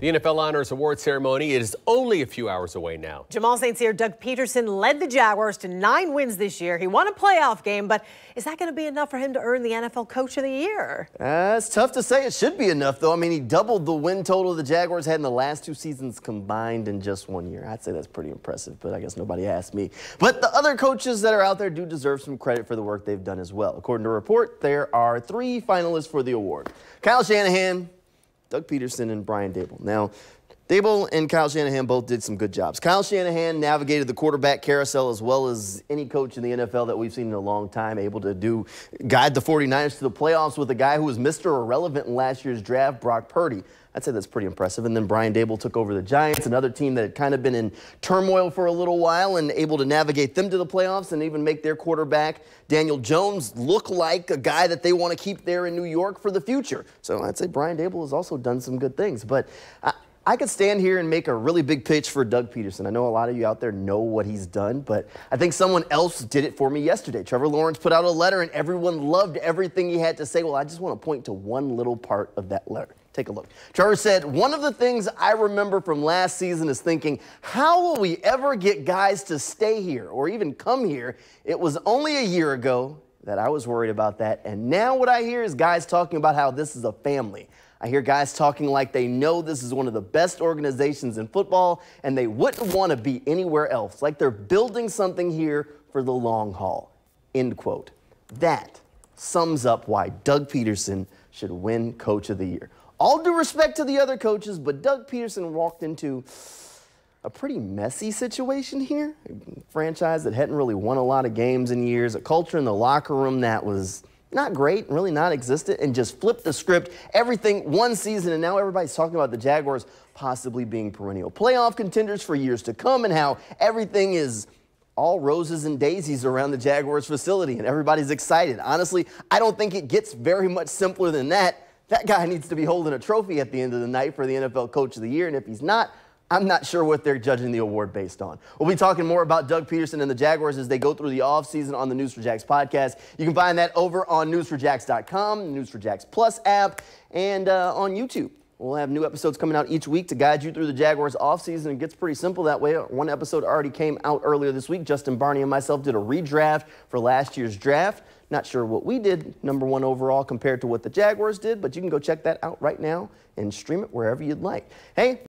The NFL Honors Award ceremony is only a few hours away now. Jamal St. Cyr Doug Pederson led the Jaguars to 9 wins this year. He won a playoff game, but is that going to be enough for him to earn the NFL Coach of the Year? It's tough to say. It should be enough, though. I mean, he doubled the win total the Jaguars had in the last 2 seasons combined in just 1 year. I'd say that's pretty impressive, but I guess nobody asked me. But the other coaches that are out there do deserve some credit for the work they've done as well. According to a report, there are 3 finalists for the award: Kyle Shanahan, Doug Pederson, and Brian Daboll. Now, Daboll and Kyle Shanahan both did some good jobs. Kyle Shanahan navigated the quarterback carousel as well as any coach in the NFL that we've seen in a long time, able to guide the 49ers to the playoffs with a guy who was Mr. Irrelevant in last year's draft, Brock Purdy. I'd say that's pretty impressive. And then Brian Daboll took over the Giants, another team that had kind of been in turmoil for a little while, and able to navigate them to the playoffs and even make their quarterback, Daniel Jones, look like a guy that they want to keep there in New York for the future. So I'd say Brian Daboll has also done some good things. But I could stand here and make a really big pitch for Doug Pederson. I know a lot of you out there know what he's done, but I think someone else did it for me yesterday. Trevor Lawrence put out a letter, and everyone loved everything he had to say. Well, I just want to point to one little part of that letter. Take a look. Trevor said, "One of the things I remember from last season is thinking, how will we ever get guys to stay here or even come here? It was only a year ago that I was worried about that, and now what I hear is guys talking about how this is a family. I hear guys talking like they know this is one of the best organizations in football and they wouldn't want to be anywhere else, like they're building something here for the long haul." End quote. That sums up why Doug Pederson should win Coach of the Year. All due respect to the other coaches, but Doug Pederson walked into a pretty messy situation here. A franchise that hadn't really won a lot of games in years, a culture in the locker room that was not great, really not existent, and just flipped the script. Everything one season, and now everybody's talking about the Jaguars possibly being perennial playoff contenders for years to come, and how everything is all roses and daisies around the Jaguars facility, and everybody's excited. Honestly, I don't think it gets very much simpler than that. That guy needs to be holding a trophy at the end of the night for the NFL Coach of the Year, and if he's not, I'm not sure what they're judging the award based on. We'll be talking more about Doug Pederson and the Jaguars as they go through the offseason on the News4Jax podcast. You can find that over on News4Jax.com, News4Jax Plus app, and on YouTube. We'll have new episodes coming out each week to guide you through the Jaguars offseason. It gets pretty simple that way. One episode already came out earlier this week. Justin Barney and myself did a redraft for last year's draft. Not sure what we did, #1 overall, compared to what the Jaguars did, but you can go check that out right now and stream it wherever you'd like. Hey.